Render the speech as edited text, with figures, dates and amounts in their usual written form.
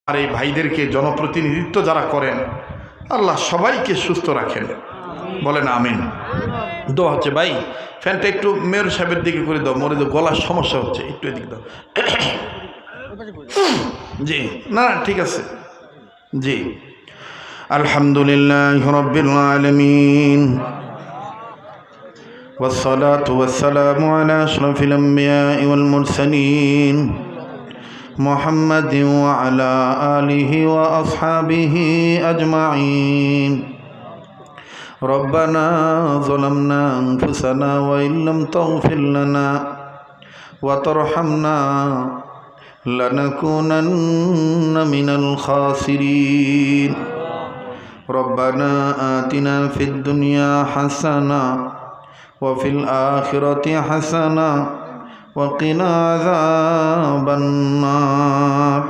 আর এই ভাইদেরকে জনপ্রতিনিধিত্ব যারা করেন আল্লাহ সবাইকে সুস্থ রাখেন, বলেন আমিন। দোয়া হচ্ছে ভাই ফ্যানটা একটু মেয়র সাহেবের দিকে করে দাও, মরে গলার সমস্যা হচ্ছে, একটু এদিকে দাও। জি না ঠিক আছে জি। আলহামদুলিল্লাহ রাব্বিল আলামিন والصلاة والسلام على أشرف الأنبياء والمرسلين محمد وعلى آله وأصحابه أجمعين ربنا ظلمنا أنفسنا وإن لم تغفر لنا وترحمنا لنكونن من الخاسرين ربنا آتنا في الدنيا حسنة وفي الآخرة حسنة وقنا عذاب النار